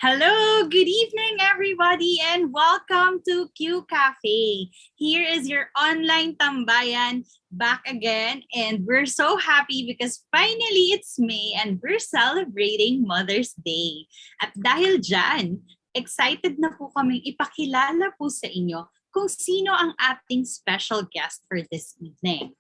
Hello, good evening, everybody, and welcome to QCafe. Here is your online tambayan back again, and we're so happy because finally it's May and we're celebrating Mother's Day. At dahil dyan, excited na po kaming ipakilala po sa inyo kung sino ang ating special guest for this evening.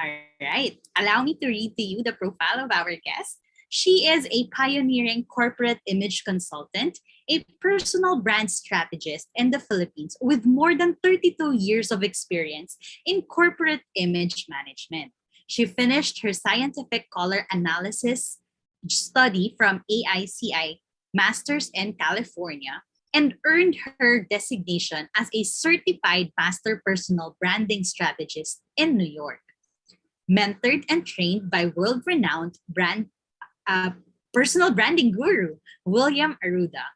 All right, allow me to read to you the profile of our guest. She is a pioneering corporate image consultant, a personal brand strategist in the Philippines with more than 32 years of experience in corporate image management. She finished her scientific color analysis study from AICI Masters in California and earned her designation as a certified master personal branding strategist in New York. Mentored and trained by world-renowned personal branding guru, William Arruda.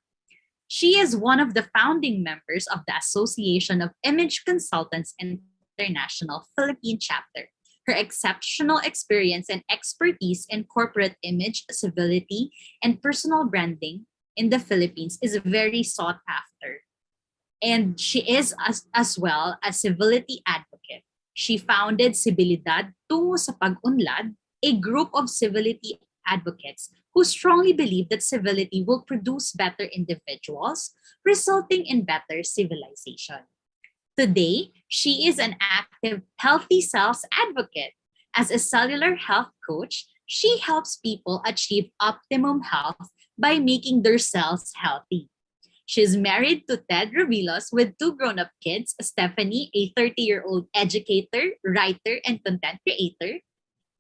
She is one of the founding members of the Association of Image Consultants International Philippine Chapter. Her exceptional experience and expertise in corporate image, civility, and personal branding in the Philippines is very sought after. And she is as well a civility advocate. She founded Sibilidad Tungo sa Pag-unlad, a group of civility advocates who strongly believe that civility will produce better individuals, resulting in better civilization. Today, she is an active Healthy Cells advocate. As a cellular health coach, she helps people achieve optimum health by making their cells healthy. She's married to Ted Robillos with two grown-up kids, Stephanie, a 30-year-old educator, writer, and content creator,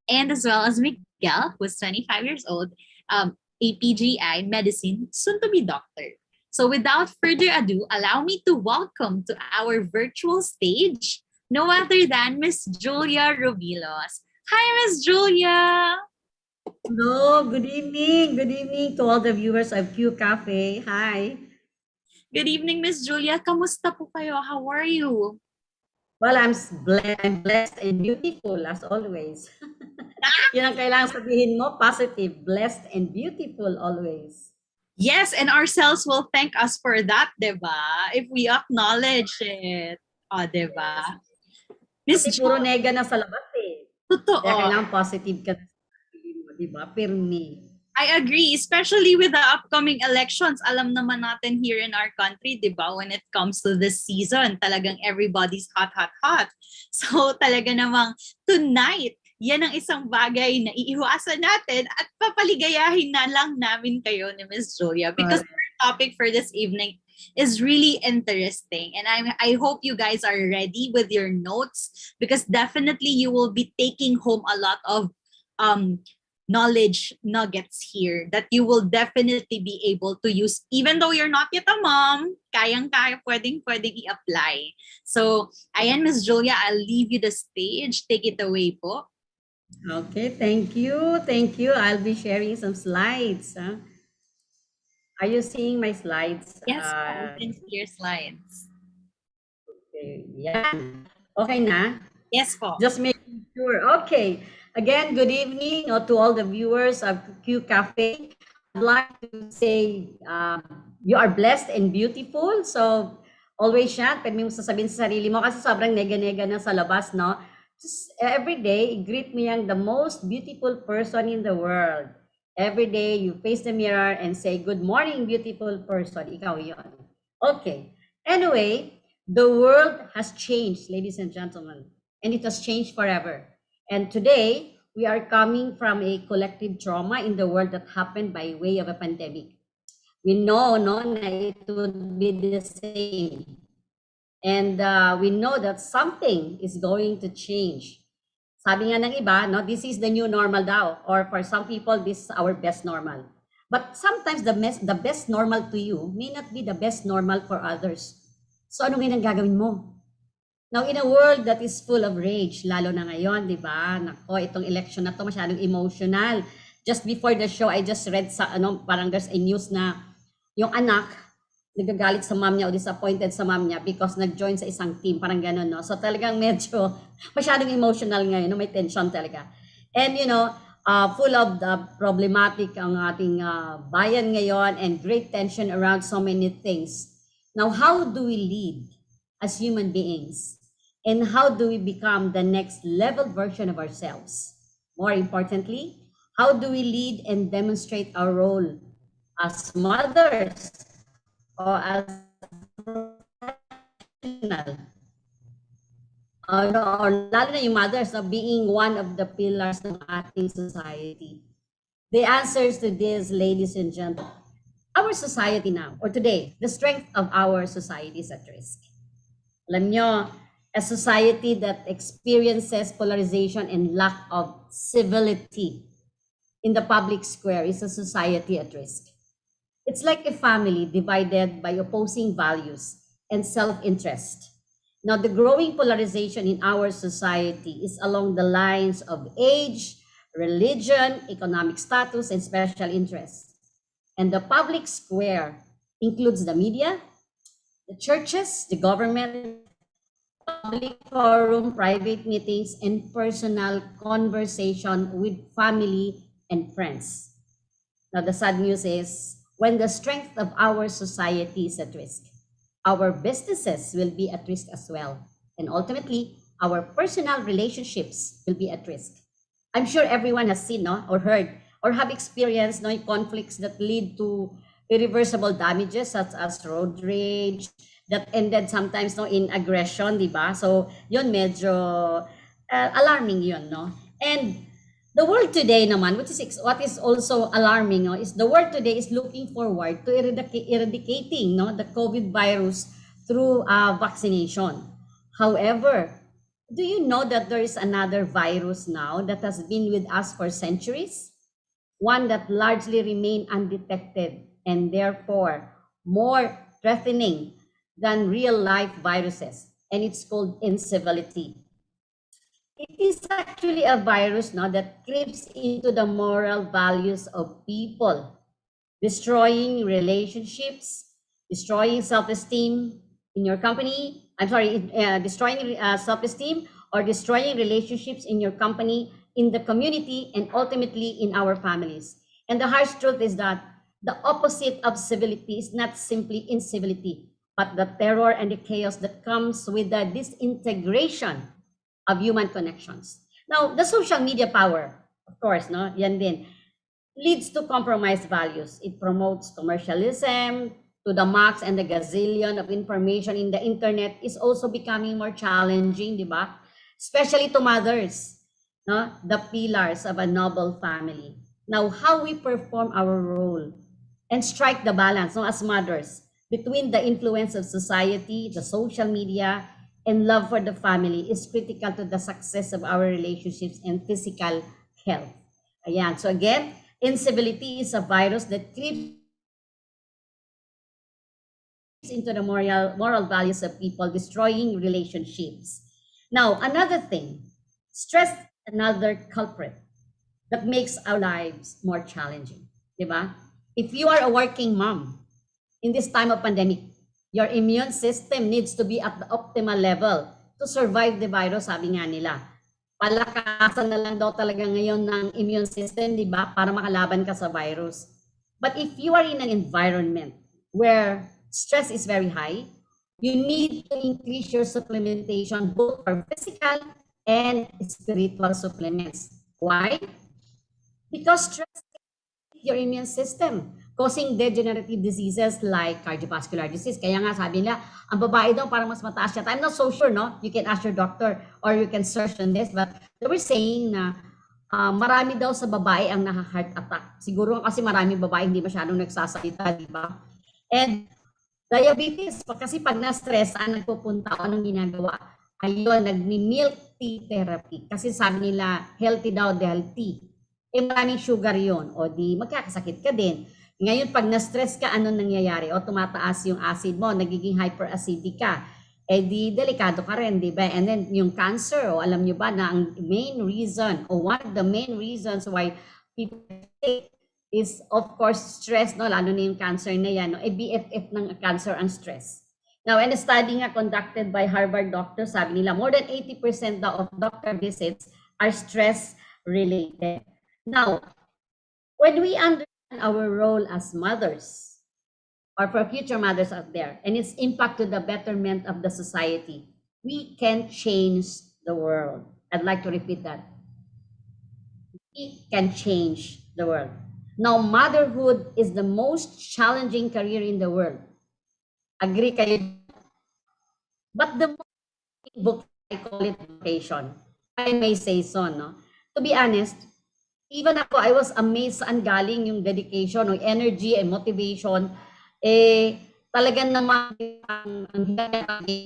and as well as Miguel, who's 25 years old, a PGI medicine, soon-to-be doctor. So without further ado, allow me to welcome to our virtual stage no other than Miss Julia Robillos. Hi, Miss Julia! Hello, good evening. Good evening to all the viewers of QCafe. Hi. Good evening, Miss Julia. Kamusta po kayo? How are you? Well, I'm blessed and beautiful as always. Yan ang kailangan sabihin mo, positive, blessed and beautiful always. Yes, and ourselves will thank us for that, 'di ba? If we acknowledge it. 'Di Yes. ba? Miss Kasi puro Julia, nega na sa labas eh. Kaya totoo. kailangan positive ka na sa sarili mo, di ba? Pirmi. I agree, especially with the upcoming elections. Alam naman natin here in our country, di ba, when it comes to this season, talagang everybody's hot, hot, hot. So talaga namang tonight, yan ang isang bagay na iiwasan natin at papaligayahin na lang namin kayo ni Miss Julia because Correct. our topic for this evening is really interesting. And I hope you guys are ready with your notes because definitely you will be taking home a lot of um knowledge nuggets here that you will definitely be able to use even though you're not yet a mom, kayang-kaya, pwedeng i-apply. So, ayan, Miss Julia, I'll leave you the stage. Take it away po. Okay, thank you. Thank you. I'll be sharing some slides. Are you seeing my slides? Yes po, we can see your slides. Okay, yan. Okay na? Yes po. Just making sure. Okay. Again, good evening to all the viewers of Q Cafe. I'd like to say you are blessed and beautiful. So, always yan. Pwede mo sasabihin sa sarili mo kasi sobrang nega-nega na sa labas, no? Just every day, greet me ang the most beautiful person in the world. Every day, you face the mirror and say, good morning, beautiful person. Ikaw yon. Okay. Anyway, the world has changed, ladies and gentlemen, and it has changed forever. And today, we are coming from a collective trauma in the world that happened by way of a pandemic. We know, no, na it would be the same. And we know that something is going to change. Sabi nga ng iba, no, this is the new normal daw. Or for some people, this is our best normal. But sometimes the best normal to you may not be the best normal for others. So ano ngayon ang gagawin mo? Now, in a world that is full of rage, lalo na ngayon, di ba? Nako, itong election na to masyadong emotional. Just before the show, I just read sa, parang there's a news na yung anak, nagagalit sa mom niya o disappointed sa mom niya because nag-join sa isang team, parang gano'n, no? So talagang medyo masyadong emotional ngayon, no? May tension talaga. And full of the problematic ang ating bayan ngayon and great tension around so many things. Now, how do we lead as human beings? And how do we become the next level version of ourselves? More importantly, how do we lead and demonstrate our role as mothers or as professional? Or lalo na yung mothers na being one of the pillars ng ating society. The answers to this, ladies and gentlemen, our society now, or today, the strength of our society is at risk. Alam nyo, a society that experiences polarization and lack of civility in the public square is a society at risk. It's like a family divided by opposing values and self-interest. Now, the growing polarization in our society is along the lines of age, religion, economic status, and special interests. And the public square includes the media, the churches, the government, public forum, private meetings, and personal conversation with family and friends. Now, the sad news is when the strength of our society is at risk, our businesses will be at risk as well. And ultimately, our personal relationships will be at risk. I'm sure everyone has seen, no, or heard or have experienced, no, conflicts that lead to irreversible damages such as road rage that ended sometimes, no, in aggression, di ba? So, yun medyo alarming yun, no? And the world today naman, which is what is also alarming, no, is the world today is looking forward to eradicating, no, the COVID virus through vaccination. However, do you know that there is another virus now that has been with us for centuries? One that largely remain undetected and therefore more threatening than real life viruses. And it's called incivility. It is actually a virus now that creeps into the moral values of people, destroying relationships, destroying self-esteem in your company. I'm sorry, destroying self-esteem or destroying relationships in your company, in the community, and ultimately in our families. And the harsh truth is that the opposite of civility is not simply incivility, but the terror and the chaos that comes with the disintegration of human connections. Now, the social media power, of course, no, yan din, leads to compromised values. It promotes commercialism to the max, and the gazillion of information in the internet is also becoming more challenging, di ba? Especially to mothers, no? The pillars of a noble family. Now, how we perform our role and strike the balance, no, as mothers, between the influence of society, the social media, and love for the family is critical to the success of our relationships and physical health. Ayan. So again, incivility is a virus that creeps into the moral values of people, destroying relationships. Now, another thing, stress, another culprit that makes our lives more challenging. Diba? If you are a working mom in this time of pandemic, your immune system needs to be at the optimal level to survive the virus, sabi nga nila. Palakasan na lang daw talaga ngayon ng immune system, di ba? Para makalaban ka sa virus. But if you are in an environment where stress is very high, you need to increase your supplementation both for physical and spiritual supplements. Why? Because stress your immune system, causing degenerative diseases like cardiovascular disease. Kaya nga sabi nila, ang babae daw parang mas mataas siya. I'm not so sure, no? You can ask your doctor or you can search on this. But they were saying na marami daw sa babae ang naka-heart attack. Siguro kasi marami babae hindi masyadong nagsasalita, di ba? And diabetes, kasi pag na-stress, saan nagpupunta, anong ginagawa? Ayun, nagmi-milk tea therapy. Kasi sabi nila, healthy daw, healthy. Eh maraming sugar yon, o di magkakasakit ka din. Ngayon, pag na-stress ka, anong nangyayari? O tumataas yung acid mo, nagiging hyperacidic ka. Eh di, delikado ka rin, di ba? And then, yung cancer, o alam nyo ba na ang main reason, o one of the main reasons why people take is of course stress, no? Lalo na yung cancer na yan, no? Eh BFF ng cancer ang stress. Now, in a study nga conducted by Harvard doctors, sabi nila, more than 80% of doctor visits are stress-related. Now, when we understand our role as mothers, or for future mothers out there, and its impact to the betterment of the society, we can change the world. I'd like to repeat that. We can change the world. Now, motherhood is the most challenging career in the world. Agree kayo? But the most book, I call it vocation. I may say so, no? To be honest, even ako, I was amazed saan galing yung dedication, yung energy and motivation. Eh, talagang naman ang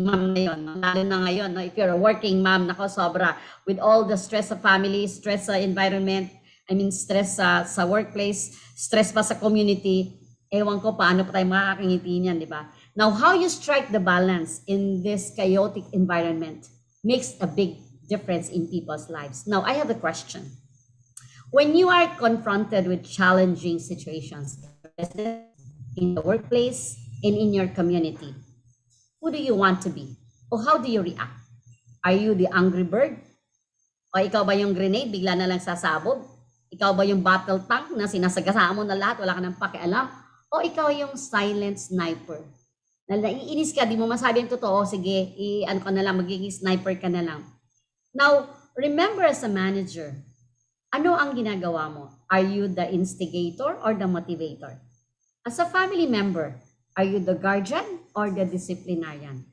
mom na yun, no? Lalo na ngayon, no? If you're a working mom, nako sobra. With all the stress of family, stress sa environment, stress sa workplace, stress pa sa community, ewan ko paano pa tayo makakangiti niyan, di ba? Now, how you strike the balance in this chaotic environment makes a big difference in people's lives. Now, I have a question. When you are confronted with challenging situations in the workplace and in your community, who do you want to be? Or how do you react? Are you the angry bird? O ikaw ba yung grenade, bigla na lang sasabog? Ikaw ba yung battle tank na sinasagasaan mo na lahat, wala ka nang pakialam? O ikaw yung silent sniper? Na naiinis ka, di mo masabi ang totoo, sige, ano ka na lang, magiging sniper ka na lang. Now, remember as a manager, ano ang ginagawa mo? Are you the instigator or the motivator? As a family member, are you the guardian or the disciplinarian?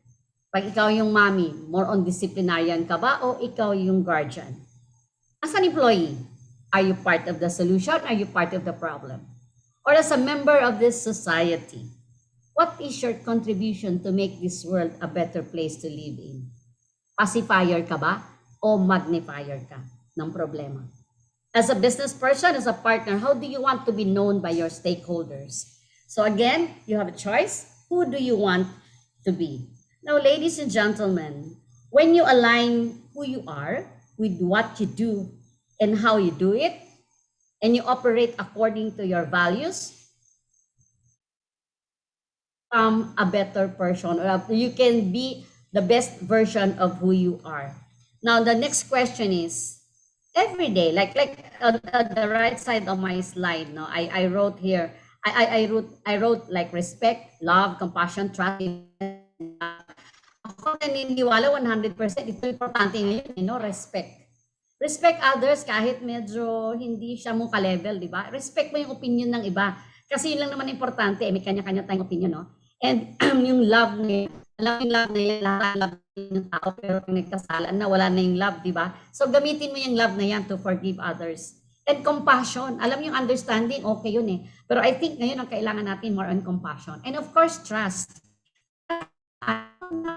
Pag ikaw yung mommy, more on disciplinarian ka ba o ikaw yung guardian? As an employee, are you part of the solution? Are you part of the problem? Or as a member of this society, what is your contribution to make this world a better place to live in? Pacifier ka ba o magnifier ka ng problema? As a business person, as a partner, how do you want to be known by your stakeholders? So again, you have a choice. Who do you want to be? Now, ladies and gentlemen, when you align who you are with what you do and how you do it, and you operate according to your values, become a better person, or you can be the best version of who you are. Now, the next question is, every day, like on the right side of my slide, no, I wrote here, I wrote like respect, love, compassion, trust. Ako naniniwala 100%, ito importante ngayon, respect. Respect others kahit medyo hindi siya mo ka-level, di ba? Respect mo yung opinion ng iba. Kasi yun lang naman importante, may kanya-kanya tayong opinion, no? And yung love na yun, alam yung love na yan, lahat ng love ng tao, pero pag nagkasalan na, wala na yung love, di ba? So gamitin mo yung love na yan to forgive others. And compassion, alam yung understanding, okay yun eh. Pero I think ngayon ang kailangan natin more on compassion. And of course, trust.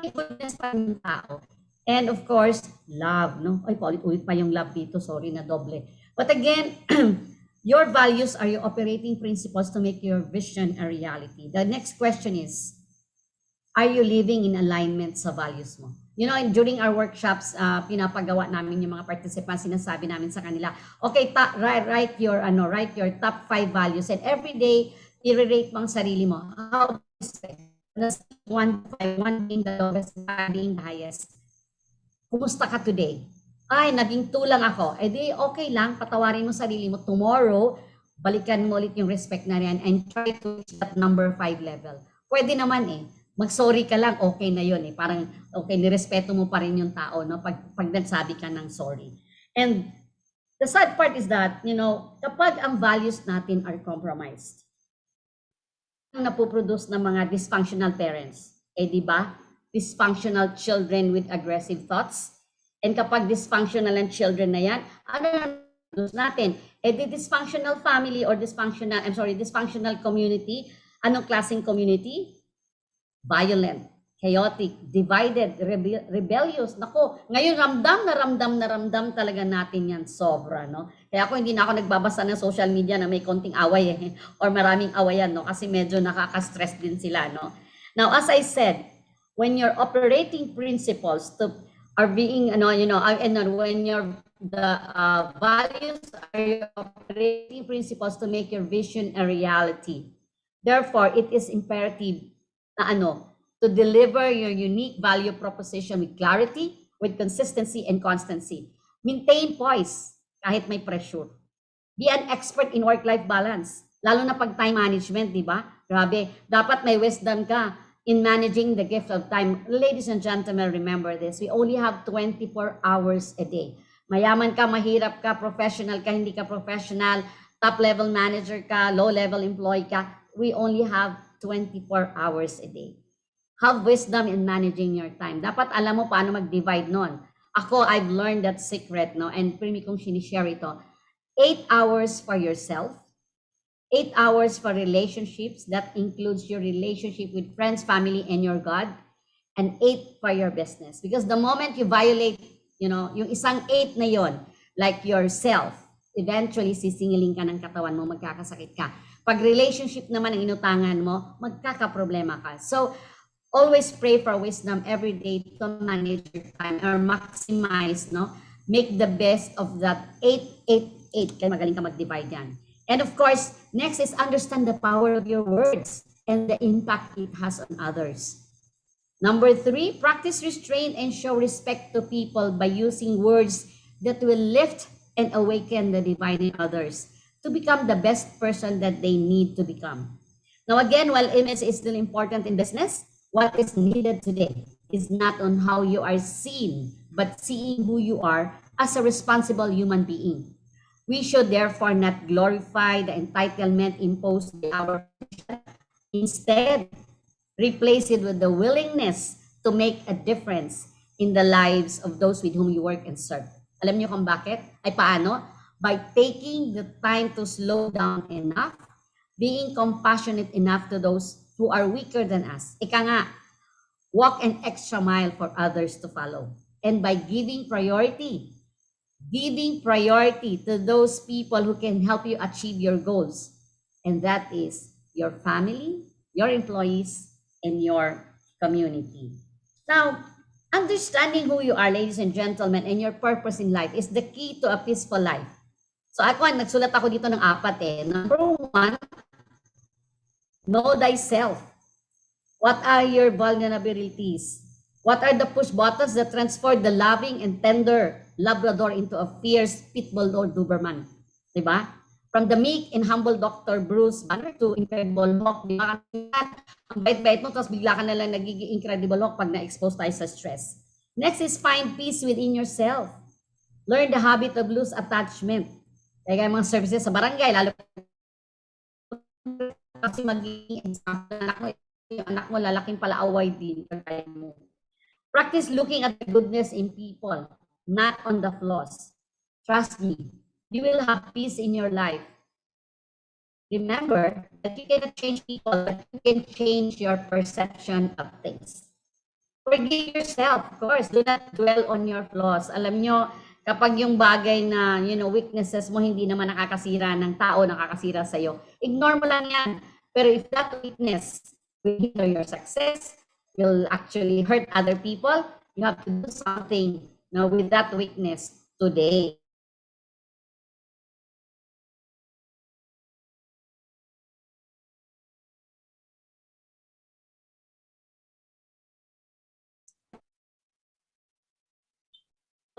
Goodness pa ng tao. And of course, love, no? Ay, paulit-ulit pa yung love dito. Sorry na doble. But again, your values are your operating principles to make your vision a reality. The next question is, are you living in alignment sa values mo? You know, during our workshops, pinapagawa namin yung mga participants, sinasabi namin sa kanila, okay, write your top 5 values, and every day, i-rate mo ang sarili mo. How one being the lowest, five being the highest. Kumusta ka today? Ay, naging 2 lang ako. Eh di, okay lang, patawarin mo sarili mo. Tomorrow, balikan mo ulit yung respect na yan and try to reach that number 5 level. Pwede naman eh. Mag-sorry ka lang, okay na yun eh. Parang, okay, nirespeto mo pa rin yung tao, no? Pag nagsabi ka ng sorry. And the sad part is that, kapag ang values natin are compromised, napoproduce ng mga dysfunctional parents. Eh, di ba? Dysfunctional children with aggressive thoughts. And kapag dysfunctional ang children na yan, ano na produce natin? Eh, the dysfunctional family or dysfunctional community, anong klaseng community? Violent, chaotic, divided, rebellious. Nako, ngayon ramdam talaga natin yan sobra, no? Kaya ako hindi na ako nagbabasa ng social media na may konting away eh, or maraming awayan, no? Kasi medyo nakaka-stress din sila, no? Now, as I said, when your operating principles are being, when the values are your operating principles to make your vision a reality. Therefore, it is imperative to deliver your unique value proposition with clarity, with consistency and constancy. Maintain poise kahit may pressure. Be an expert in work-life balance. Lalo na pag time management, di ba? Grabe, dapat may wisdom ka in managing the gift of time. Ladies and gentlemen, remember this. We only have 24 hours a day. Mayaman ka, mahirap ka, professional ka, hindi ka professional, top-level manager ka, low-level employee ka, we only have 24 hours a day. Have wisdom in managing your time. Dapat alam mo paano mag-divide nun. Ako, I've learned that secret, no? And primi kong sinishare ito. 8 hours for yourself, 8 hours for relationships, that includes your relationship with friends, family, and your God, and 8 for your business. Because the moment you violate, yung isang 8 na yon, like yourself, eventually sisingilin ka ng katawan mo, magkakasakit ka. Pag relationship naman ang inutangan mo, magkakaproblema ka. So, always pray for wisdom every day to manage your time or maximize, no? Make the best of that 8. Kaya magaling ka mag-divide yan. And of course, next is understand the power of your words and the impact it has on others. Number 3, practice restraint and show respect to people by using words that will lift and awaken the divine in others to become the best person that they need to become. Now again, while image is still important in business, what is needed today is not on how you are seen, but seeing who you are as a responsible human being. We should therefore not glorify the entitlement imposed by our position. Instead, replace it with the willingness to make a difference in the lives of those with whom you work and serve. Alam niyo kung bakit? Ay paano? By taking the time to slow down enough, being compassionate enough to those who are weaker than us. Ika nga, walk an extra mile for others to follow. And by giving priority to those people who can help you achieve your goals. And that is your family, your employees, and your community. Now, Understanding who you are, ladies and gentlemen, and your purpose in life is the key to a peaceful life. So ako, nagsulat ako dito ng 4 eh. Number 1, know thyself. What are your vulnerabilities? What are the push buttons that transform the loving and tender Labrador into a fierce pitbull or Doberman? Diba? From the meek and humble Dr. Bruce Banner to Incredible Hulk. Diba? Ang bait-bait mo, tapos bigla ka nalang nagiging Incredible Hulk pag na-expose tayo sa stress. Next is find peace within yourself. Learn the habit of loose attachment. Kaya mga services sa barangay, lalo kasi magiging example yung anak mo, lalaking palaaway din. Mo. Practice looking at the goodness in people, not on the flaws. Trust me, you will have peace in your life. Remember that you cannot change people, but you can change your perception of things. Forgive yourself, of course. Do not dwell on your flaws. Alam nyo, kapag yung bagay na, weaknesses mo hindi naman nakakasira ng tao, nakakasira sa'yo, ignore mo lang yan. Pero if that weakness will hinder your success, will actually hurt other people, you have to do something with that weakness today.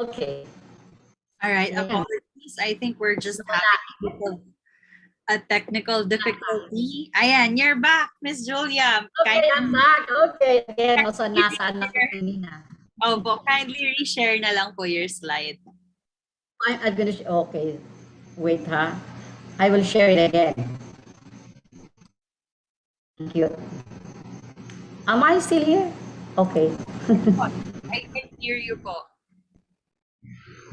Okay. All right. Ayan. Apologies. I think we're just having a technical difficulty. Ayan, you're back, Miss Julia. Okay, I'm back. Okay. Again, also nasaan ako kanina. Kindly reshare na lang po your slide. I'm gonna, okay. Wait, ha? I will share it again. Thank you. Am I still here? Okay. I can hear you po.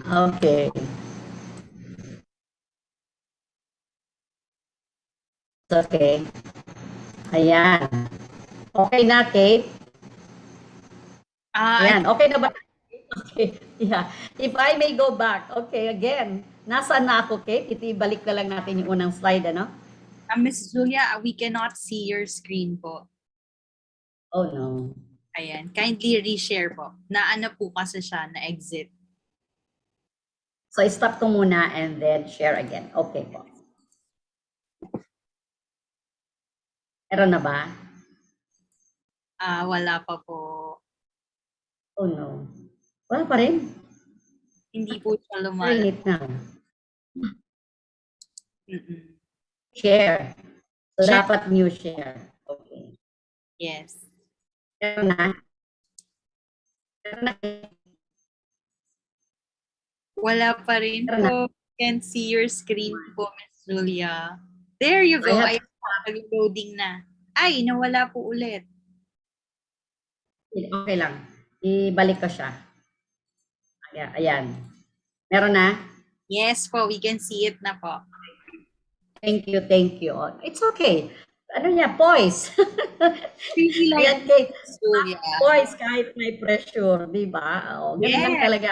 Okay. Okay. Ayan. Okay na, Kate? Ayan. Okay na ba? Okay. Yeah. If I may go back. Okay, again. Nasaan na ako, Kate? Itibalik na lang natin yung unang slide, ano? Miss Julia, we cannot see your screen po. Oh, no. Ayan. Kindly reshare po. Naano po kasi siya, na-exit. So, stop ko muna and then share again. Okay po. Meron na ba? Wala pa po. Oh, no. Wala pa rin? Hindi po siya lumalabas. Ringit na. Share. So, dapat new share. Okay. Yes. Meron na? Meron na. Wala pa rin po. Can't see your screen po, Miss Julia. There you go. Ay, nag-loading na. Ay, nawala po ulit. Okay lang. Ibalik ko siya. Ayan. Meron na? Yes po, we can see it na po. Thank you, thank you. It's okay. Ano niya, poise. Really like Ayan, Kate. Julia. Poise kahit may pressure, di ba? Ganun lang talaga.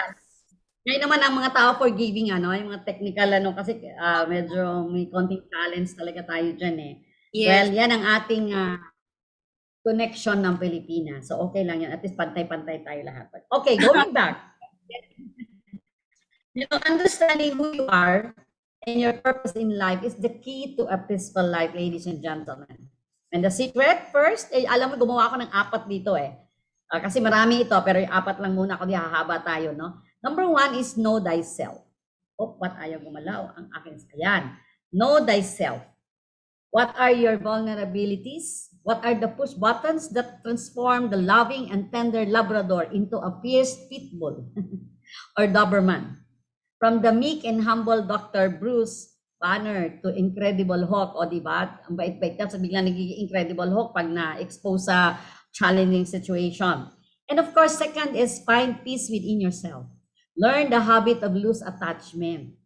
Ngayon naman ang mga tao forgiving, yung mga technical, kasi medyo may konting talents talaga tayo dyan eh. Yes. Well, yan ang ating connection ng Pilipinas. So, okay lang yan. At least pantay-pantay tayo lahat. Okay, going back. Understanding who you are and your purpose in life is the key to a peaceful life, ladies and gentlemen. And the secret, first, alam mo, gumawa ako ng 4 dito eh. Kasi marami ito, pero yung 4 lang muna ako, di hahaba tayo, no? Number 1 is know thyself. What ayaw gumalaw? Ang akin, ayan. Know thyself. What are your vulnerabilities? What are the push buttons that transform the loving and tender Labrador into a fierce pitbull or Doberman? From the meek and humble Dr. Bruce Banner to Incredible Hulk, o diba? Ang bait-bait ka, so biglang nagiging Incredible Hulk pag na-expose sa challenging situation. And of course, second is find peace within yourself. Learn the habit of loose attachment.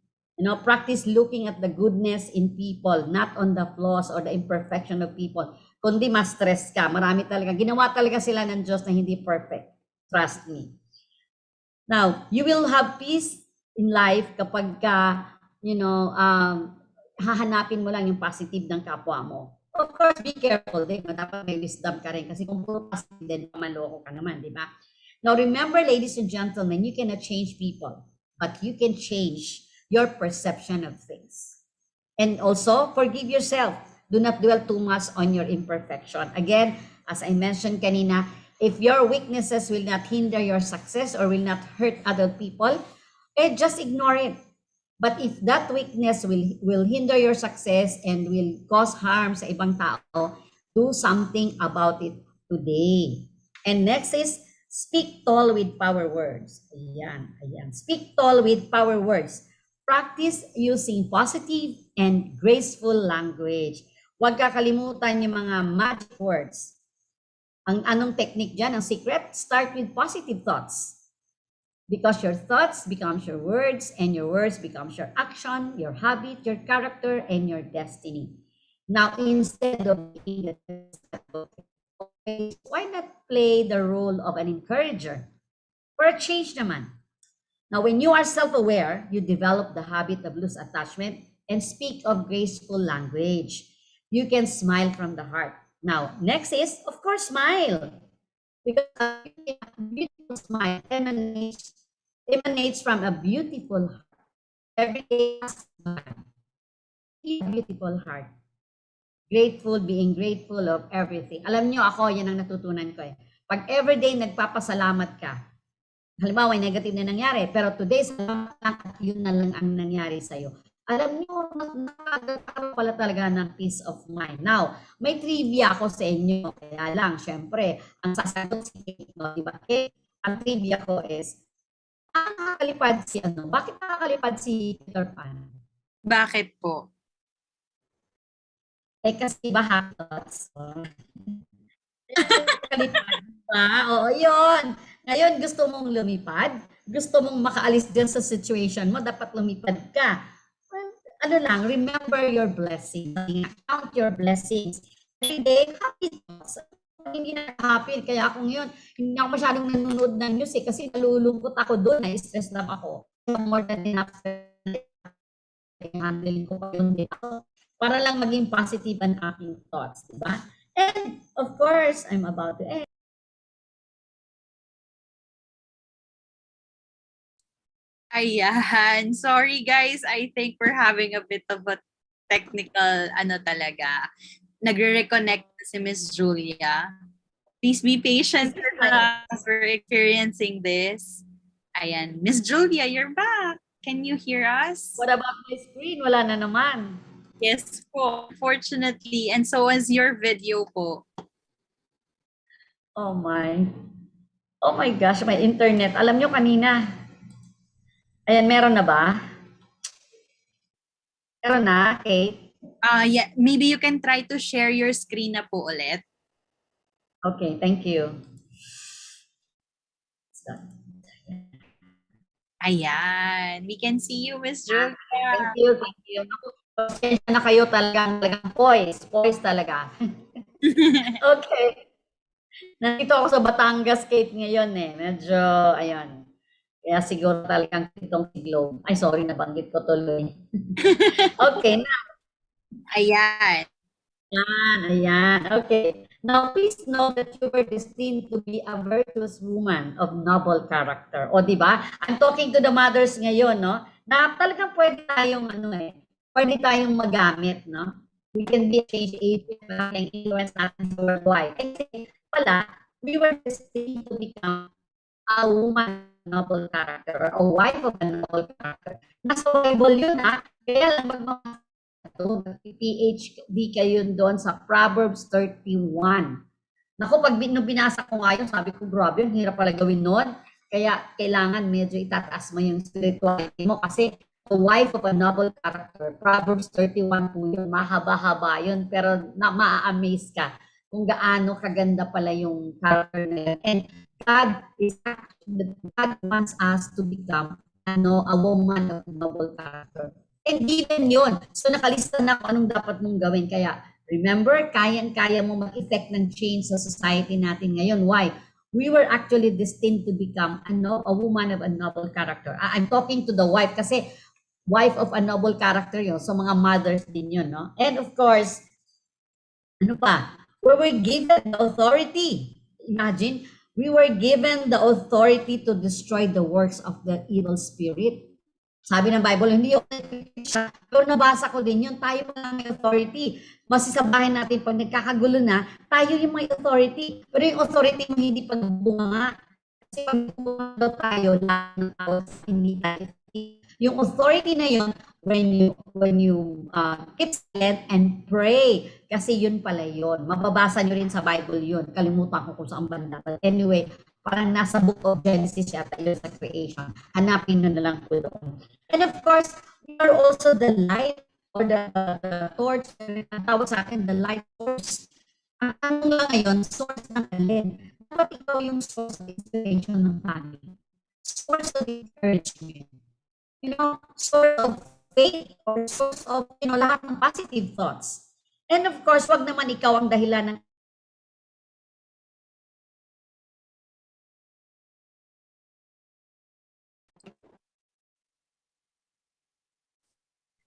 Practice looking at the goodness in people, not on the flaws or the imperfection of people. Kundi ma-stress ka. Marami talaga. Ginawa talaga sila ng Diyos na hindi perfect. Trust me. Now, you will have peace in life kapag ka, hahanapin mo lang yung positive ng kapwa mo. Of course, be careful din. Dapat may wisdom ka rin. Kasi kung puro positive din, maloko ka naman, di ba? Now, remember, ladies and gentlemen, you cannot change people, but you can change your perception of things. And also, forgive yourself. Do not dwell too much on your imperfection. Again, as I mentioned kanina, if your weaknesses will not hinder your success or will not hurt other people, just ignore it. But if that weakness will hinder your success and will cause harm sa ibang tao, do something about it today. And next is speak tall with power words. Ayan, ayan. Speak tall with power words. Practice using positive and graceful language. Huwag kakalimutan yung mga magic words. Ang anong technique dyan, ang secret, start with positive thoughts. Because your thoughts becomes your words, and your words becomes your action, your habit, your character, and your destiny. Now, instead of being why not play the role of an encourager? For a change naman. Now, when you are self-aware, you develop the habit of loose attachment and speak of graceful language. You can smile from the heart. Now, next is, of course, smile. Because a beautiful smile emanates from a beautiful heart. Every day, a beautiful heart. Grateful, being grateful of everything. Alam nyo, ako, yan ang natutunan ko eh. Pag everyday nagpapasalamat ka, halimbawa, may negative na nangyari, pero today, salamat lang at yun na lang ang nangyari sa'yo. Alam nyo, nakakatawa pala talaga ng peace of mind. Now, may trivia ako sa inyo. Kaya lang, syempre, ang sasagot si Kate, no? Diba? Kate, ang trivia ko is, nakakalipad si ano? Bakit nakakalipad si Peter Pan? Bakit po? Kasi ba hot dogs? Kalipad ba? Oo, yun. Ngayon, gusto mong lumipad? Gusto mong makaalis dyan sa situation mo? Dapat lumipad ka. Well, ano lang, remember your blessings. Count your blessings. Every day, happy thoughts. Hindi na happy. Kaya kung yun, hindi ako masyadong nanonood ng news kasi nalulungkot ako doon. Na-stress lang ako. More than enough. Handling ko pa yun din ako. Para lang maging positive ang aking thoughts. Diba? And of course, I'm about to end. Ayan. Sorry guys, I think we're having a bit of a technical talaga. Nagre-reconnect si Miss Julia. Please be patient with us as we're experiencing this. Ayan. Miss Julia, you're back. Can you hear us? What about my screen? Wala na naman. Yes po, fortunately. And so is your video po. Oh my gosh, my internet. Alam nyo kanina. Ayan, meron na ba? Meron na, Kate? Yeah, maybe you can try to share your screen na po ulit. Okay, thank you. Ayan. We can see you, Miss Julia. Thank you, thank you. Pasensya na kayo talagang poise talaga. Okay. Nandito ako sa Batangas, Kate, ngayon eh. Medyo, ayun. Kaya siguro talagang itong si Globe. Ay, sorry, nabanggit ko tuloy. Okay, na. Ayan. Ayan. Okay. Now, please know that you were destined to be a virtuous woman of noble character. O, di ba? I'm talking to the mothers ngayon, no? Na talagang pwede tayong, pwede tayong magamit, no? We can be a change agent, malaking influence natin sa worldwide. Kasi pala, we were destined to become a woman of noble character or a wife of a noble character. Nasa Bible yun, ha? Kaya lang PhD kayo doon sa Proverbs 31. Naku, pag binasa ko nga yun, sabi ko, grabe, ang hirap pala gawin noon. Kaya kailangan medyo itataas mo yung spirituality mo kasi the wife of a noble character, Proverbs 31 po yun, mahaba-haba yun, pero ma-amaze ka kung gaano kaganda pala yung character na yun. And God wants us to become a woman of noble character. And given yun. So nakalista na kung anong dapat mong gawin. Kaya remember, kayang-kaya mo mag-effect ng change sa society natin ngayon. Why? We were actually destined to become a woman of a noble character. I'm talking to the wife kasi wife of a noble character yun. So mga mothers din yun. No? And of course, ano pa? We were given authority. Imagine, We were given the authority to destroy the works of the evil spirit. Sabi ng Bible, hindi yung siya, pero nabasa ko din yun, tayo pa lang may authority. Kasi sa bahay natin, pag nagkakagulo na, tayo yung may authority. Pero yung authority mo hindi pa nagbunga. Kasi pag nagbunga tayo, lahat ng tao, hindi tayo. Yung authority na yun, when you keep silent and pray. Kasi yun pala yun. Mababasa nyo rin sa Bible yun. Kalimutan ko kung saan banda. But anyway, parang nasa book of Genesis yata yun sa creation. Hanapin nyo na lang po doon. And of course, we are also the light or the torch. Ang tawag sa akin, the light source. Ang tanong lang ngayon, source ng alin. Dapat ikaw yung source of inspiration ng family. Source of encouragement. Source of faith or source of, lahat ng positive thoughts. And of course, wag naman ikaw ang dahilan ng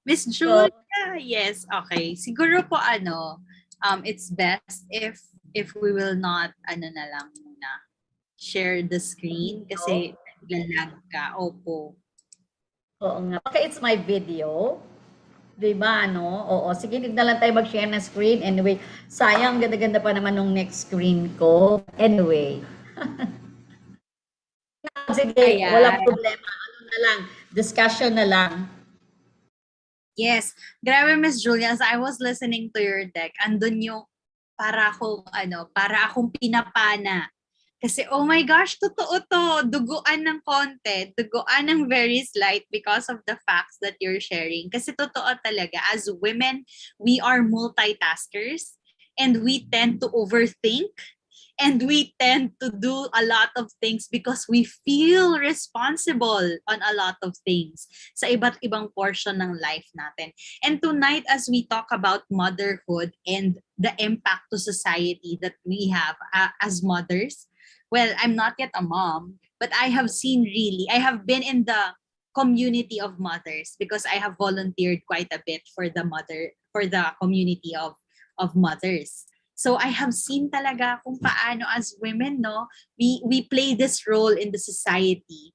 Miss Julia, yes, okay. Siguro po it's best if we will not na lang muna share the screen kasi lalag ka. Opo. Oo nga. Okay, it's my video. Diba, ano? Oo, sige, hindi na lang tayo mag-share ng screen. Anyway, sayang, ganda-ganda pa naman nung next screen ko. Anyway. Sige, Ayan. wala problema. Ano na lang, discussion na lang. Yes. Grabe, Miss Julia, as I was listening to your deck, andun yung para akong pinapana. Kasi, oh my gosh, totoo to. Duguan ng content, duguan ng very slight because of the facts that you're sharing. Kasi totoo talaga, as women, we are multitaskers and we tend to overthink and we tend to do a lot of things because we feel responsible on a lot of things sa iba't ibang portion ng life natin. And tonight, as we talk about motherhood and the impact to society that we have as mothers, well, I'm not yet a mom, but I have been in the community of mothers because I have volunteered quite a bit for the community of mothers. So I have seen talaga kung paano as women, no, we play this role in the society.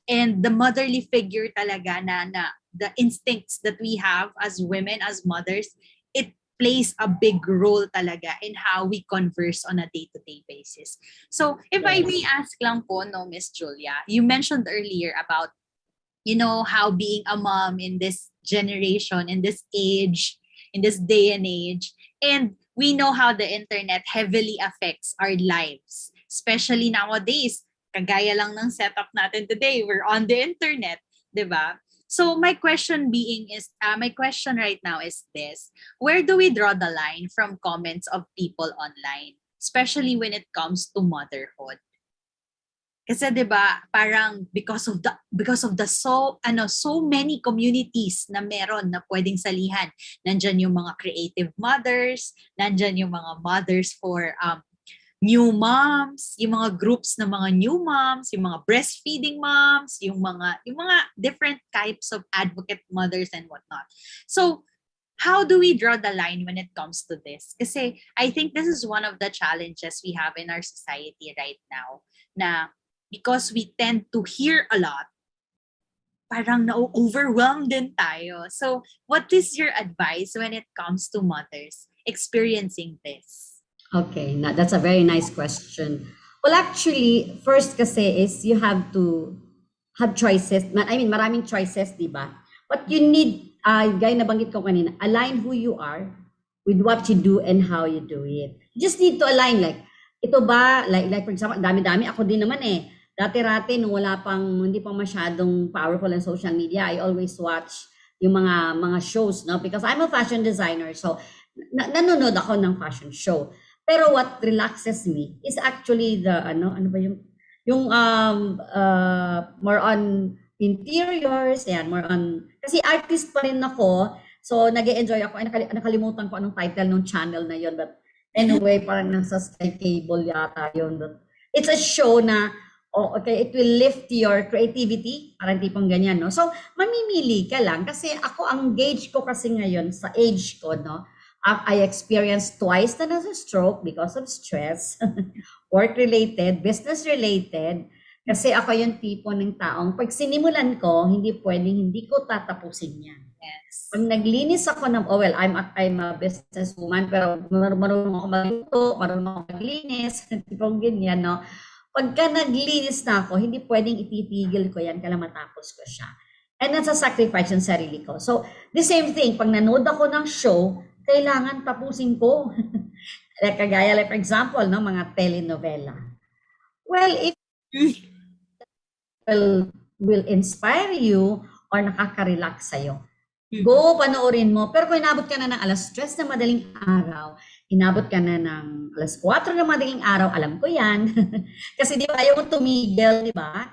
And the motherly figure talaga na the instincts that we have as women, as mothers, it plays a big role talaga in how we converse on a day-to-day basis. So if I may ask lang po, no, Miss Julia, you mentioned earlier about, how being a mom in this generation, in this age, in this day and age, and we know how the internet heavily affects our lives, especially nowadays. Kagaya lang ng setup natin today, we're on the internet, 'di ba? So my question right now is this: where do we draw the line from comments of people online, especially when it comes to motherhood? Kasi 'di ba, parang because of the so many communities na meron na pwedeng salihan. Nandiyan yung mga creative mothers, nandiyan yung mga mothers for new moms, yung mga groups ng mga new moms, yung mga breastfeeding moms, yung mga different types of advocate mothers and whatnot. So, how do we draw the line when it comes to this? Kasi I think this is one of the challenges we have in our society right now, na because we tend to hear a lot, parang na-overwhelmed din tayo. So, what is your advice when it comes to mothers experiencing this? Okay, that's a very nice question. Well, actually, first kasi is you have to have choices. I mean, maraming choices, di ba? But you need, gaya nabanggit ko kanina, align who you are with what you do and how you do it. You just need to align, like, ito ba, like for example, dami-dami, ako din naman eh. Dati-rati, nung hindi pa masyadong powerful ang social media, I always watch yung mga shows, no? Because I'm a fashion designer, so nanonood ako ng fashion show. Pero what relaxes me is actually the ano ba yung more on interiors, yan, more on, kasi artist pa rin ako, so nag-e-enjoy ako. Ay, nakalimutan ko anong title ng channel na yon, but anyway, parang nasa Sky Cable yata yun. But it's a show na, okay, it will lift your creativity, parang tipong ganyan, no? So, mamimili ka lang kasi ako, ang gauge ko kasi ngayon sa age ko, no? I experienced twice na nasa stroke because of stress, work-related, business-related. Kasi ako yung tipo ng taong pag sinimulan ko, hindi pwedeng hindi ko tatapusin yan. Yes. Pag naglinis ako ng, oh well, I'm a businesswoman, pero marunong ako magluto, marunong ako maglinis, tipong ganyan, no? Pagka naglinis na ako, hindi pwedeng ititigil ko yan kaya matapos ko siya. And nasa-sacrifice yung sarili ko. So, the same thing, pag nanood ako ng show, kailangan tapusin ko. Like, kagaya, like for example, no, mga telenovela. Well, if will inspire you or nakaka-relax sa'yo, go, panoorin mo. Pero kung inabot ka na ng alas 3 na madaling araw, inabot ka na ng alas 4 na madaling araw, alam ko yan. Kasi di ba, ayaw mo tumigil, di ba?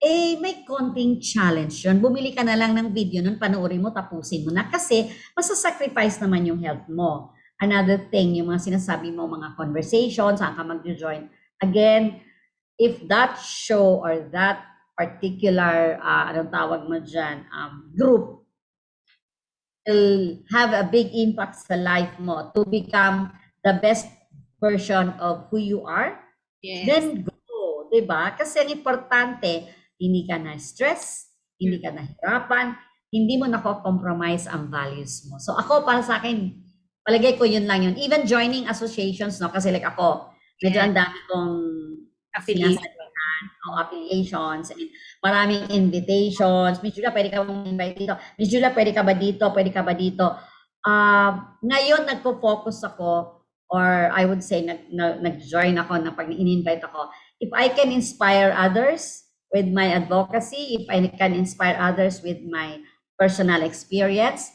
Eh, may konting challenge yun. Bumili ka na lang ng video nun, panoorin mo, tapusin mo na. Kasi, masasacrifice naman yung health mo. Another thing, yung mga sinasabi mo, mga conversations, saan ka mag-join. Again, if that show or that particular, anong tawag mo dyan, group, will have a big impact sa life mo to become the best version of who you are, Yes. then go, di ba? Kasi ang importante, hindi ka na-stress, hindi ka nahirapan, hindi mo nako-compromise ang values mo. So ako, para sa akin, palagay ko yun lang yun. Even joining associations, no? Kasi like ako, medyo ang dami kong Affiliation. affiliations, and maraming invitations. Miss Julia, pwede ka bang invite dito? Miss Julia, pwede ka ba dito? Pwede ka ba dito? Ngayon, nagpo-focus ako, or I would say, nag-join ako na pag in-invite ako. If I can inspire others with my advocacy, if I can inspire others with my personal experience,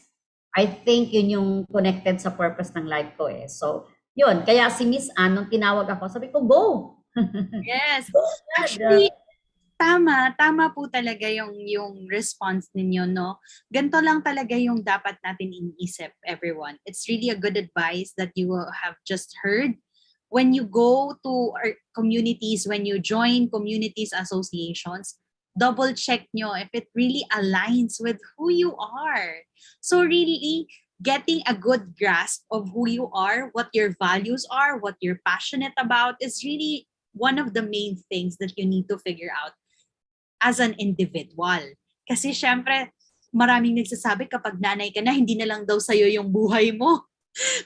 I think yun yung connected sa purpose ng life ko eh. So, yun. Kaya si Miss Ann, nung tinawag ako, sabi ko, go! Yes. Actually, tama po talaga yung response ninyo, no? Ganito lang talaga yung dapat natin iniisip, everyone. It's really a good advice that you have just heard. When you go to our communities, when you join communities, associations, double check nyo if it really aligns with who you are. So really, getting a good grasp of who you are, what your values are, what you're passionate about is really one of the main things that you need to figure out as an individual. Kasi syempre, maraming nagsasabi kapag nanay ka na, hindi na lang daw sa'yo yung buhay mo.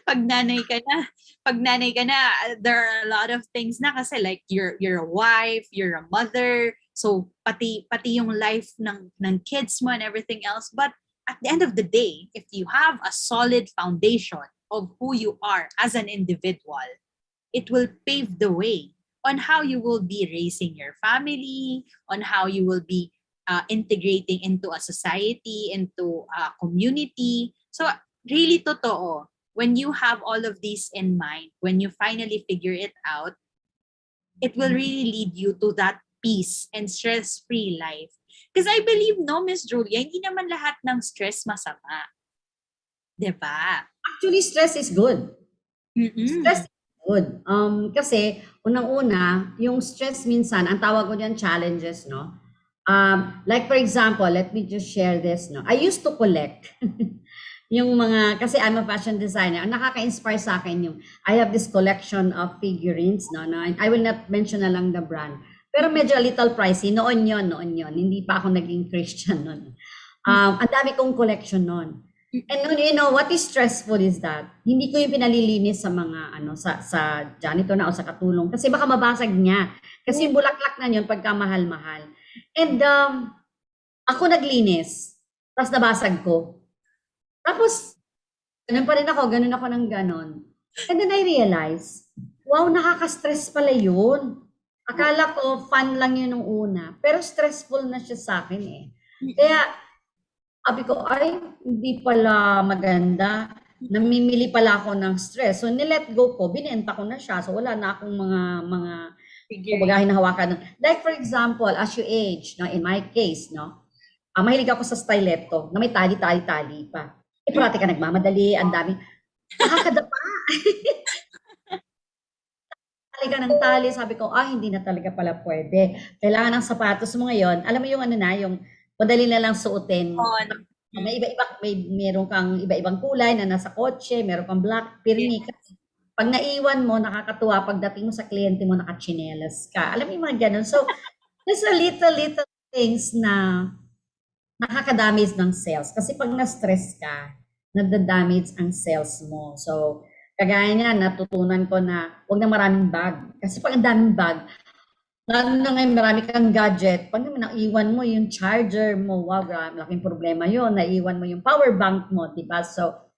Pag nanay ka na, there are a lot of things na kasi like you're a wife, you're a mother, so pati yung life ng kids mo and everything else. But at the end of the day, if you have a solid foundation of who you are as an individual, it will pave the way on how you will be raising your family, on how you will be integrating into a society, into a community. So really totoo, when you have all of these in mind, when you finally figure it out, it will really lead you to that peace and stress-free life. Because I believe, no, Miss Julia, hindi naman lahat ng stress masama. Diba? Actually, stress is good. Mm-mm. Stress is good. Kasi, unang-una, yung stress minsan, ang tawag ko diyan challenges, no? Like for example, let me just share this, no? I used to collect yung mga, kasi I'm a fashion designer, ang nakaka-inspire sa akin yung, I have this collection of figurines, no? And I will not mention na lang the brand. Pero medyo a little pricey. Noon yon. Hindi pa ako naging Christian noon. Ang dami kong collection noon. And you know, what is stressful is that, hindi ko yung pinalilinis sa mga, sa janitor na o sa katulong. Kasi baka mabasag niya. Kasi bulaklak na yun pagka mahal-mahal. And ako naglinis. Tapos nabasag ko. Tapos, ganun pa rin ako ng ganun. And then I realized, wow, nakaka-stress pala yun. Akala ko, fun lang yun nung una. Pero stressful na siya sa akin eh. Kaya, sabi ko, ay, hindi pala maganda. Namimili pala ako ng stress. So, nilet go ko, binenta ko na siya. So, wala na akong mga kumbaga hinahawakan nun. Like for example, as you age, no, in my case, no, mahilig ako sa stiletto na may tali pa. Eh, parati ka nagmamadali, ang daming, nakakadapa. Tali ka ng tali, sabi ko, hindi na talaga pala pwede. Kailangan ng sapatos mo ngayon. Alam mo yung yung madali na lang suotin. May iba-iba, meron kang iba-ibang kulay na nasa kotse, meron kang black, pirmi. Kasi pag naiwan mo, nakakatuwa, pagdating mo sa kliyente mo, nakachinelas ka. Alam mo yung mga ganun. So, there's a little things na nakaka-damage ng sales. Kasi pag na-stress ka, nada-damage ang sales mo. So, kagaya niya, natutunan ko na huwag na maraming bag. Kasi pag ang daming bag, lalo na ngayon marami kang gadget, pag naman naiwan mo yung charger mo, wow, laking problema yun. Naiwan mo yung power bank mo, di ba? So,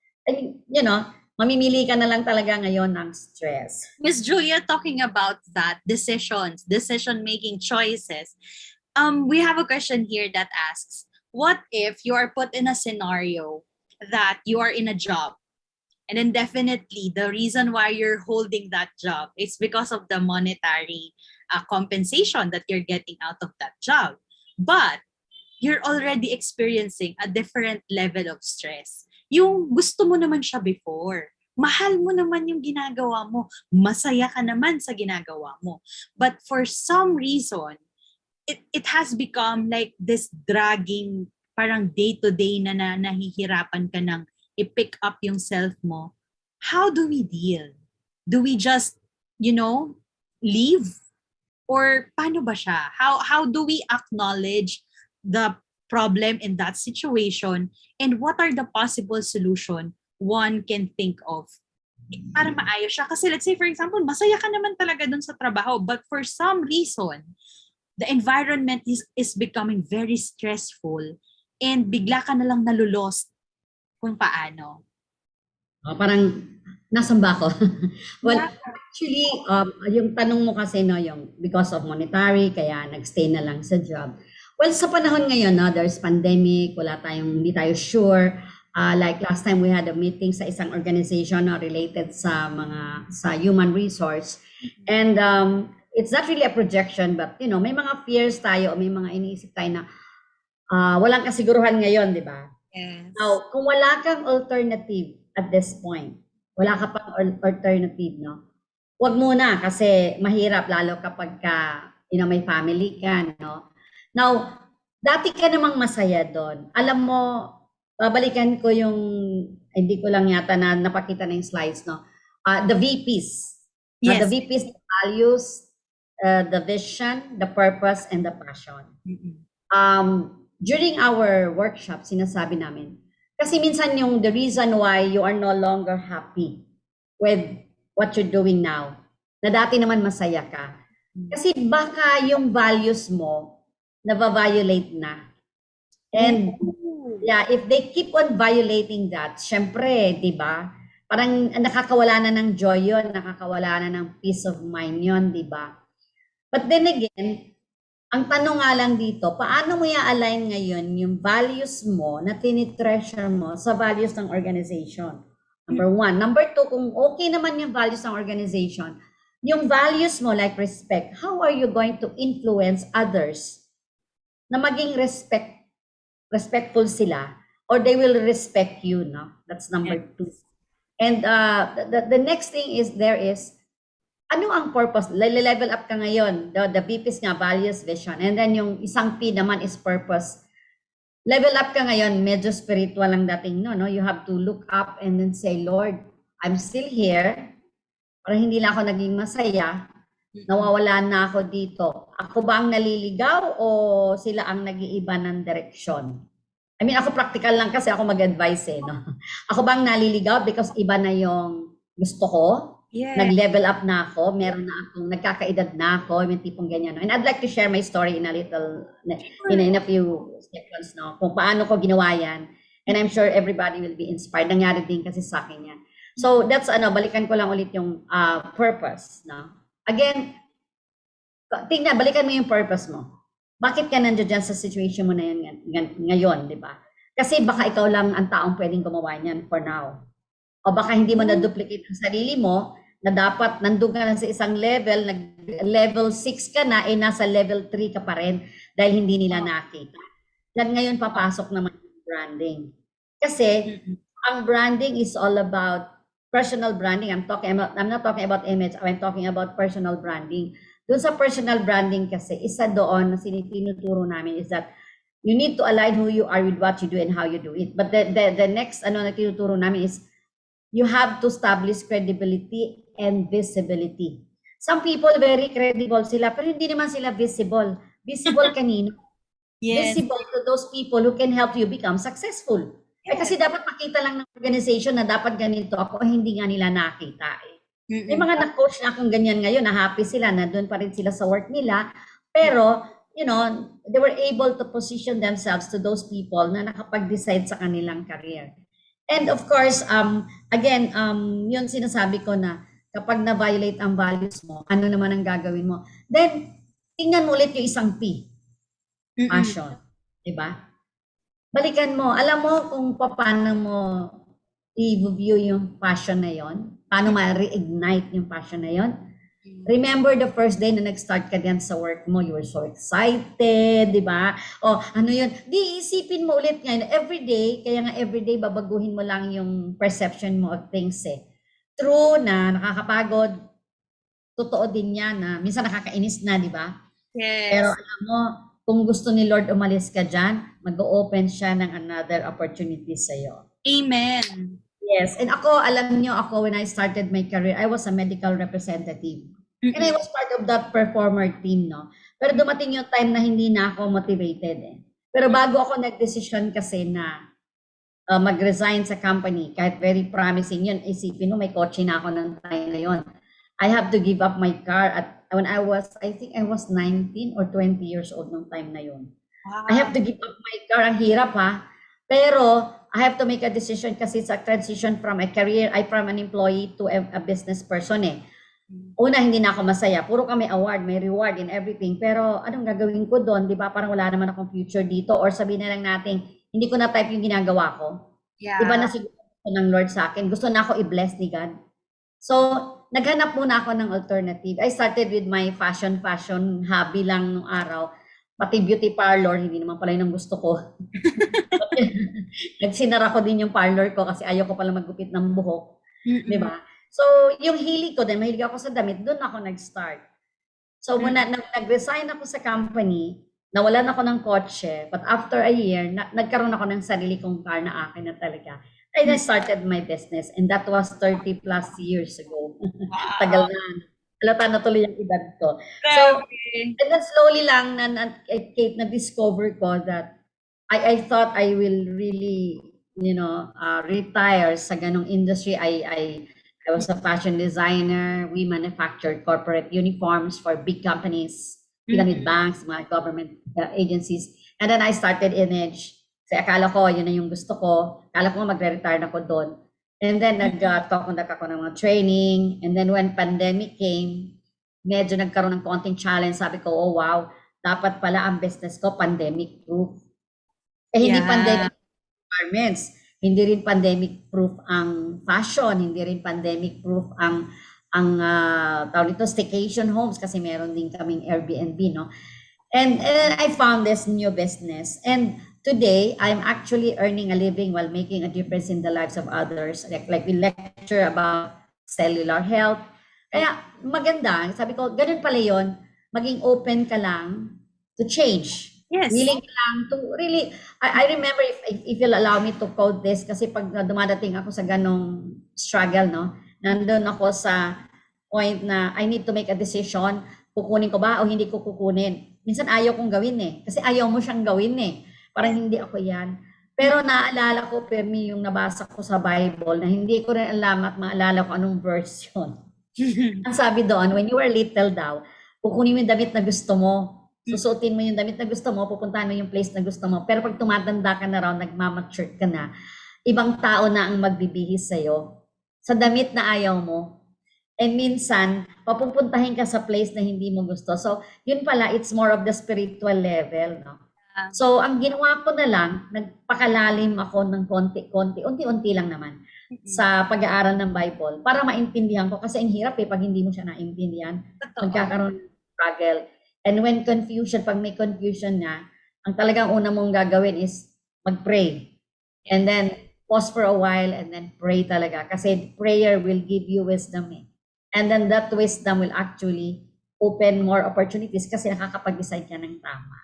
you know, mamimili ka na lang talaga ngayon ng stress. Miss Julia, talking about that, decision-making choices, we have a question here that asks, what if you are put in a scenario that you are in a job, and then definitely the reason why you're holding that job is because of the monetary compensation that you're getting out of that job. But you're already experiencing a different level of stress. Yung gusto mo naman siya before. Mahal mo naman yung ginagawa mo. Masaya ka naman sa ginagawa mo. But for some reason, it has become like this dragging, parang day-to-day na nahihirapan ka ng i-pick up yung self mo. How do we deal? Do we just, leave? Or paano ba siya? How do we acknowledge the problem in that situation, and what are the possible solution one can think of para maayos siya? Kasi let's say, for example, masaya ka naman talaga dun sa trabaho, but for some reason, the environment is becoming very stressful and bigla ka na lang nalulost kung paano. Parang nasan ba ako? Well, Yeah. actually, yung tanong mo kasi, no, yung because of monetary, kaya nagstay na lang sa job. Well, sa panahon ngayon, no, there's pandemic, hindi tayo sure. Like last time we had a meeting sa isang organization related sa human resource. And it's not really a projection, but may mga fears tayo, may mga iniisip tayo na walang kasiguruhan ngayon, di ba? Yes. Now, kung wala kang alternative at this point, wala ka pang alternative, no? Huwag muna kasi mahirap lalo kapag may family ka, no? Now, dati ka namang masaya doon. Alam mo, babalikan ko hindi ko lang yata na napakita na yung slides, no? The VPs. Yes. The VPs, the values, the vision, the purpose, and the passion. During our workshop, sinasabi namin, kasi minsan the reason why you are no longer happy with what you're doing now, na dati naman masaya ka. Kasi baka yung values mo, nava-violate na. And yeah, if they keep on violating that, syempre, di ba? Parang nakakawala na ng joy yun, nakakawala na ng peace of mind yun, di ba? But then again, ang tanong nga lang dito, paano mo i-align ngayon yung values mo na tinitreasure mo sa values ng organization? Number one. Number two, kung okay naman yung values ng organization, yung values mo like respect, how are you going to influence others na maging respectful sila, or they will respect you, no? That's number two. And the next thing is ano ang purpose? Level up ka ngayon. The VPs nga, values, vision. And then yung isang P naman is purpose. Level up ka ngayon, medyo spiritual ang dating, no? You have to look up and then say, Lord, I'm still here. Parang hindi lang ako naging masaya. Nawawala na ako dito. Ako ba ang naliligaw o sila ang nag-iiba ng direksyon? I mean, ako practical lang kasi ako mag-advise, no? Ako ba ang naliligaw because iba na yung gusto ko? Yeah. Nag-level up na ako, meron na akong nagkakaedad na ako, yung tipong ganyan. No? And I'd like to share my story in a few seconds, no? Kung paano ko ginawa yan. And I'm sure everybody will be inspired. Nangyari din kasi sa akin yan. So that's balikan ko lang ulit yung purpose, no? Again, balikan mo yung purpose mo. Bakit ka nandiyan dyan sa situation mo na yan ngayon, di ba? Kasi baka ikaw lang ang taong pwedeng gumawa niyan for now. O baka hindi mo na-duplicate ang sarili mo, na dapat nandun ka lang sa isang level, level 6 ka na, nasa level 3 ka pa rin dahil hindi nila nakita. Yan ngayon papasok naman yung branding. Kasi ang branding is all about personal branding. I'm not talking about image, I'm talking about personal branding. Doon sa personal branding kasi, isa doon na tinuturo namin is that You need to align who you are with what you do and how you do it. But the next ano na tinuturo namin is you have to establish credibility and visibility. Some people very credible sila pero hindi naman sila visible. Visible kanino? Yes. Visible to those people who can help you become successful. Eh Yes. kasi dapat makita lang ng organization na dapat ganito ako, hindi nga nila nakita eh. May Mm-mm. mga na-coach na akong ganyan ngayon, na happy sila, na doon pa rin sila sa work nila, pero, you know, they were able to position themselves to those people na nakapag-decide sa kanilang career. And of course, again, yun sinasabi ko na kapag na-violate ang values mo, ano naman ang gagawin mo? Then, tingnan mo ulit yung isang P, Mm-mm. passion. Diba? Balikan mo, alam mo kung paano mo i-view yung passion na yon, paano ma-reignite yung passion na yon. Remember the first day na nag-start ka diyan sa work mo, you were so excited, di ba? O ano yun, di isipin mo ulit ngayon, everyday, kaya nga everyday babaguhin mo lang yung perception mo of things eh. True na nakakapagod, totoo din yan na minsan nakakainis na, di ba? Pero Yes. alam mo, kung gusto ni Lord umalis ka dyan, mag-open siya ng another opportunity sa'yo. Amen. Yes, and ako, alam nyo ako, when I started my career, I was a medical representative. And I Mm-mm. was part of that performer team, no? Pero dumating yung time na hindi na ako motivated eh. Pero bago ako nag-decision kasi na mag-resign sa company, kahit very promising yun, isipin mo, may kotse na ako ng time na yun. I have to give up my car at when I think I was 19 or 20 years old nung time na yun. I have to give up my car. Ang hirap ha. Pero I have to make a decision kasi sa transition from a career, from an employee to a business person eh. Una, hindi na ako masaya. Puro kami award, may reward and everything. Pero anong gagawin ko doon? Di ba? Parang wala naman akong future dito. Or sabihin na lang natin, hindi ko na type yung ginagawa ko. Yeah. Iba na siguro ng Lord sa akin. Gusto na ako i-bless ni God. So, naghanap muna ako ng alternative. I started with my fashion hobby lang nung araw. Pati beauty parlor, hindi naman pala yun ang gusto ko. Nagsinara ko din yung parlor ko kasi ayaw ko pala maggupit ng buhok. Di ba? So, yung hilig ko din, mahilig ako sa damit, doon ako nag-start. So, muna nag-resign ako sa company, nawalan ako ng kotse, but after a year, nagkaroon ako ng sarili kong car na akin na talaga. And I started my business, and that was 30 plus years ago. Tagal na. Halata na tuloy ang edad ko. So, and then slowly lang Kate, na-discover ko that I thought I will really, retire sa ganong industry. I was a fashion designer. We manufactured corporate uniforms for big companies, even with banks, mga government agencies. And then I started Image. Kasi akala ko, yun na yung gusto ko. Akala ko magre-retire na ako doon. And then nag-conduct ako ng mga training. And then when pandemic came, medyo nagkaroon ng konting challenge. Sabi ko, oh wow, dapat pala ang business ko pandemic proof. Hindi pandemic garments. Hindi rin pandemic proof ang fashion, hindi rin pandemic proof ang tawag nito staycation homes kasi meron din kaming Airbnb, no? And I found this new business, and today I'm actually earning a living while making a difference in the lives of others. Like we lecture about cellular health. Kaya maganda, sabi ko, ganun pala 'yon. Maging open ka lang to change. Yes. Willing lang to really, I remember if you'll allow me to quote this kasi pag dumadating ako sa ganong struggle, no, nandun ako sa point na I need to make a decision, kukunin ko ba o hindi ko kukunin. Minsan ayaw kong gawin eh, kasi ayaw mo siyang gawin eh. Parang hindi ako yan. Pero naalala ko, Permi, yung nabasa ko sa Bible na hindi ko rin alam at maalala ko anong version. Ang sabi doon, when you were little daw, kukunin mo yung damit na gusto mo, susuotin mo yung damit na gusto mo, pupuntahan mo yung place na gusto mo. Pero pag tumatanda ka na raw, nagmamature ka na, ibang tao na ang magbibihis sa'yo sa damit na ayaw mo. And minsan, papupuntahin ka sa place na hindi mo gusto. So, yun pala, it's more of the spiritual level, no? So, ang ginawa ko na lang, nagpakalalim ako ng konti-konti, unti-unti lang naman sa pag-aaral ng Bible para maintindihan ko. Kasi ang hirap pag hindi mo siya naintindihan. Magkakaroon ng struggle. And when pag may confusion na, ang talagang una mong gagawin is mag-pray. And then, pause for a while and then pray talaga. Kasi prayer will give you wisdom eh. And then that wisdom will actually open more opportunities kasi nakakapag-decide ka ng tama.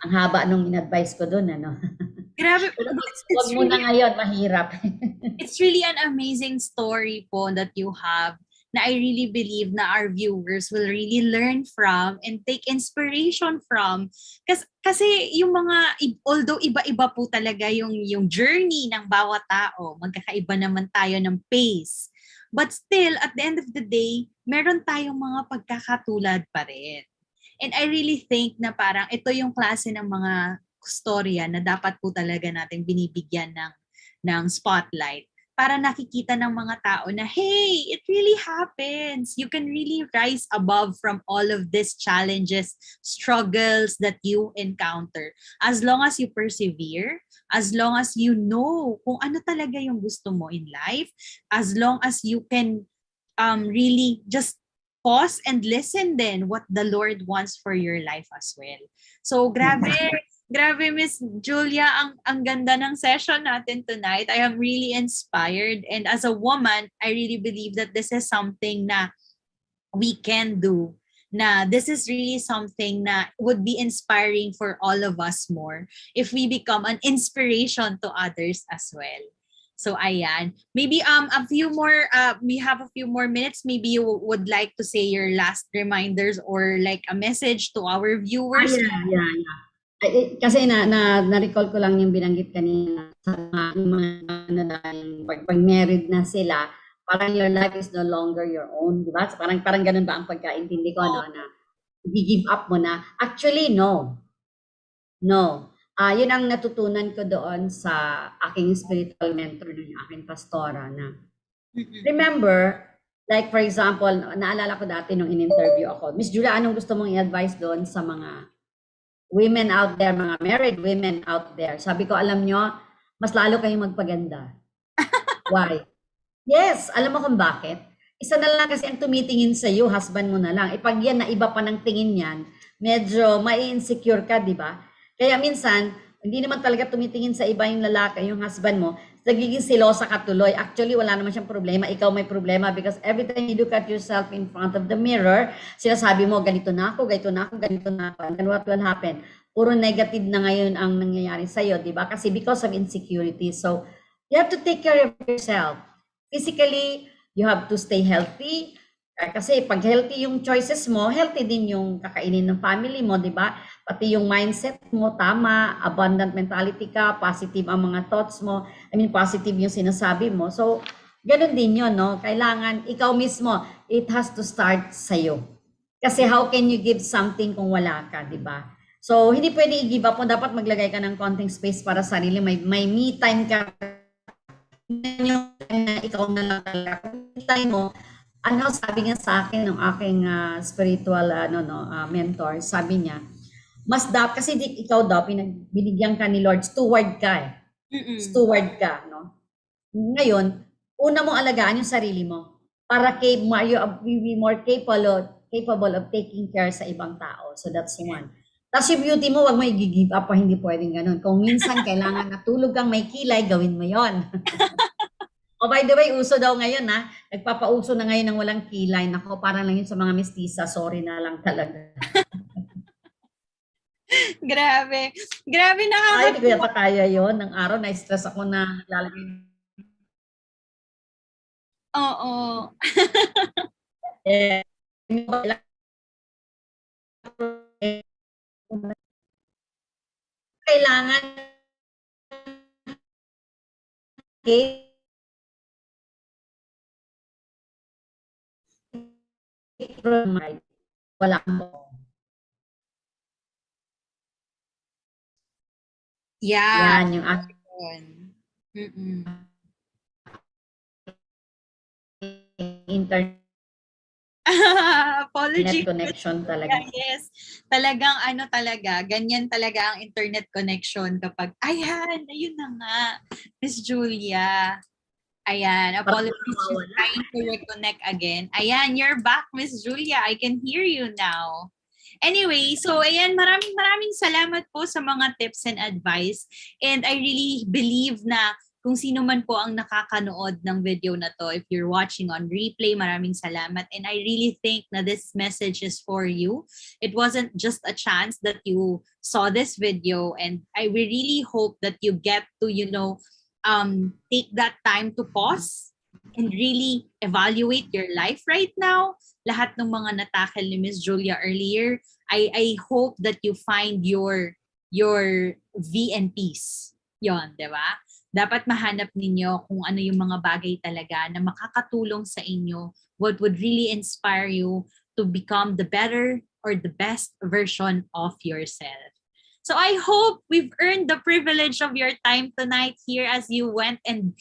Ang haba nung in-advise ko doon, ano. Grabe, Pero wag it's muna really ngayon, mahirap. it's really an amazing story po that you have na I really believe na our viewers will really learn from and take inspiration from. Kasi yung mga, although iba-iba po talaga yung journey ng bawat tao, magkakaiba naman tayo ng pace. But still, at the end of the day, meron tayong mga pagkakatulad pa rin. And I really think na parang ito yung klase ng mga storya na dapat po talaga natin binibigyan ng spotlight para nakikita ng mga tao na, hey, it really happens. You can really rise above from all of these challenges, struggles that you encounter. As long as you persevere, as long as you know kung ano talaga yung gusto mo in life, as long as you can really just pause and listen then what the Lord wants for your life as well. So grabe, grabe Miss Julia, ang ganda ng session natin tonight. I am really inspired, and as a woman, I really believe that this is something na we can do. Na this is really something na would be inspiring for all of us more if we become an inspiration to others as well. So ayan. Maybe a few more we have a few more minutes. Maybe you would like to say your last reminders or like a message to our viewers. Yeah. Ay, kasi na-recall ko lang yung binanggit kanina sa mga ano na yung pag married na sila, parang your life is no longer your own, di ba? So, parang ganun ba ang pagkaintindi ko, no, na i-give up mo na. Actually, no. No. Yun ang natutunan ko doon sa aking spiritual mentor, yung aking pastora na remember, like for example, naalala ko dati nung in-interview ako, Miss Julia, anong gusto mong i-advise doon sa mga women out there, mga married women out there? Sabi ko, alam nyo, mas lalo kayong magpaganda. Why? Yes, alam mo kung bakit? Isa na lang kasi ang tumitingin sa iyo, husband mo na lang. Pag yan na iba pa ng tingin yan, medyo mai-insecure ka, di ba? Kaya minsan, hindi naman talaga tumitingin sa iba yung lalaki, yung husband mo, nagiging silosa ka tuloy. Actually, wala naman siyang problema. Ikaw may problema because every time you look at yourself in front of the mirror, sinasabi mo, ganito na ako, ganito na ako, ganito na ako. And then what will happen? Puro negative na ngayon ang nangyayari sa'yo, di ba? Kasi because of insecurity. So, you have to take care of yourself. Physically, you have to stay healthy. Kasi pag healthy yung choices mo, healthy din yung kakainin ng family mo, di ba? Pati yung mindset mo, tama, abundant mentality ka, positive ang mga thoughts mo, positive yung sinasabi mo. So, ganun din yun, no? Kailangan, ikaw mismo, it has to start sa'yo. Kasi how can you give something kung wala ka, di ba? So, hindi pwede i-give up mo. Dapat maglagay ka ng konting space para sa sarili. May me time ka. Ikaw na lang talaga. Time mo, ano sabi niya sa akin ng aking spiritual mentor, sabi niya, mas dapat kasi ikaw daw binigyan ka ni Lord, steward ka eh. Steward ka, no? Ngayon, una mong alagaan yung sarili mo para you be more capable of taking care sa ibang tao. So that's one. Tapos yung beauty mo, wag mo i-give up pa, hindi pwedeng ganun. Kung minsan kailangan natulog kang may kilay, gawin mo yon. Oh, by the way, uso daw ngayon ha. Nagpapauso na ngayon ng walang kilay. Nako, parang lang yun sa mga mestiza. Sorry na lang talaga. Grabe. Grabe, Ay, nakakatuwa. hindi ko yata kaya yun. Ng araw, na-stress ako na naglalagay. Oo. Kailangan wala mo. Yeah. Yan yung aking internet Apology. connection talaga. Yes. Talagang ganyan talaga ang internet connection kapag, ayan, ayun na nga, Miss Julia. Ayan, apologies, just trying to reconnect again. Ayan, you're back, Miss Julia. I can hear you now. Anyway, so ayan, maraming salamat po sa mga tips and advice. And I really believe na kung sino man po ang nakakanood ng video na to, if you're watching on replay, maraming salamat. And I really think na this message is for you. It wasn't just a chance that you saw this video, and I really hope that you get to, take that time to pause and really evaluate your life right now. Lahat ng mga natakil ni Miss Julia earlier, I hope that you find your V and peace. Yon, di ba? Dapat mahanap ninyo kung ano yung mga bagay talaga na makakatulong sa inyo, what would really inspire you to become the better or the best version of yourself. So I hope we've earned the privilege of your time tonight here as you went and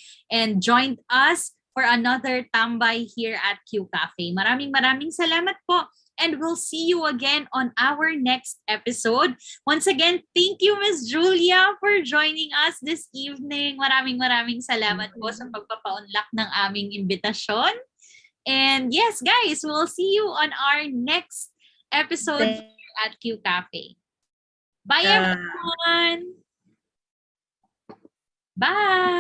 joined us for another tambay here at QCafe. Maraming salamat po. And we'll see you again on our next episode. Once again, thank you, Miss Julia, for joining us this evening. Maraming salamat po sa pagpapaunlak ng aming imbitasyon. And yes, guys, we'll see you on our next episode here at QCafe. Bye, everyone! Bye!